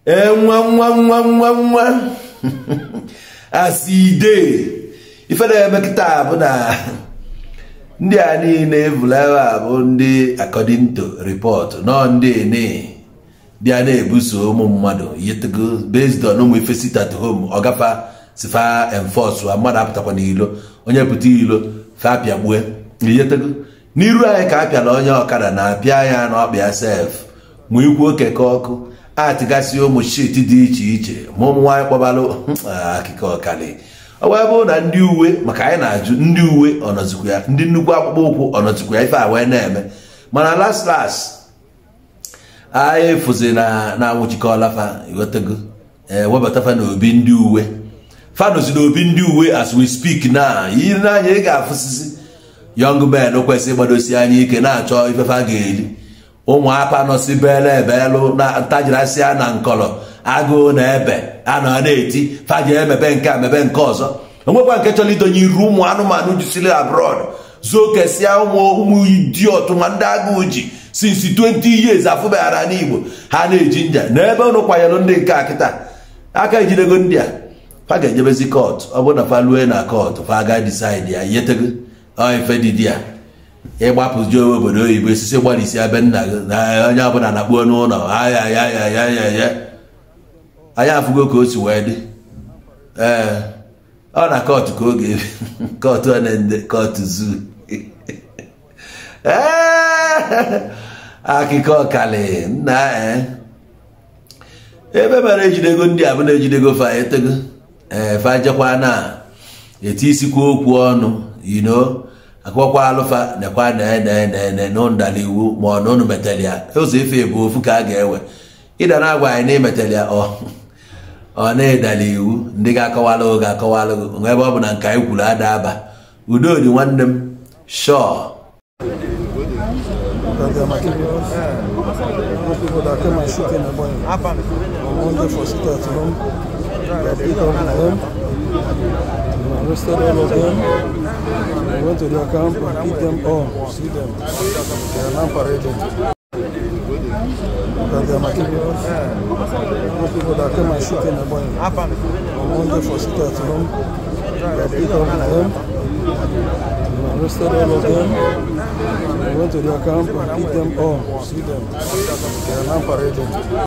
nwa aside ifere emekita bụ na ndị a niile evula bụ ndị according to report no ndị dị a na-ebuso ụmụ mmadụ yetego based on ụmụ ife sit at home ọgafa sifa enforce wa mmadụ apụtakwa n'ilo onye pụta ilo fa apịagbue yetego n'iru anyị ka apịala onye ọkada na-apịa ya na ọkpịa sef ma ikwu okeke ọkụ atịgasị ụmụ shit dị iche iche ma ụmụ nwaanyị kpọbalụ akịka ọkali ọ wee bụ na ndị uwe maka anyị na-ajụ ndị uwe ọnọzikwa ya ndị nnukwu akpụkpọ ụkwụ ọnọzikwa ya ife a wee na-eme mana last anyị fụzi na anwụchikọlafa iwetego webatafa na obi ndị uwe fanozi na obi ndị uwe as we speak na yiri n'anya ị ga-afụsisi young men kwesịrị ịgbadosi anya ike na-achọ ifefa ga-eri ụmụaka nọsi bele ebelụ na ntajirasịa na nkọlọ agụụ na ebe a nọ na-eti faji emebe nke a mebe nke ọzọ onwekwa nke chọrọ idonye iru ụmụ anụmanụ jisiri abroad zuo kesịa ụmụ idiot ma ndị agụụ ji since 20 years afụbeghara n'Igbo ha na-eji nja n'ebe ụnụ kwanyelụ ndị nke a kịta aka ejidego ndị a fa ga-ejebezi kọt ọ bụrụ na fa lue na kọt fa ga decide ya yetego ife didi ya ịgbapụzi owe obodo oyibo esisi gbalisi abe nna gị na onye ọbụla na-akpọ n'ụlọ ya anyị afụgo ka o si wee dị ọ na kọtụ ka oge kọtụ onende kọtụ zuu akụkọ ọkali nna ebe mere ejidego ndị a bụ na ejidego fa etego fa jekwa na eti isikwa okwu ọnụ akwụkwọ alụfa nekwa n'ụndala iwu ma ọ na unu metere ya ụzọ ife bụ ofu ka a ga-ewe ịda na-agwa anyị na imetere ya ọ na-edala iwu ndị ga-akọwalụ ebe ọ bụ na nke anyị kwuru ada aba udo dị nwanne m shọ arrested all of them. We went to their camp and beat them all. See them. They are now parading. But they are materials. Most people that came and shoot in the morning. On Monday for sit at home. We beat all of them. We arrested all of them. We went to their camp and beat them all. See them. They are now parading.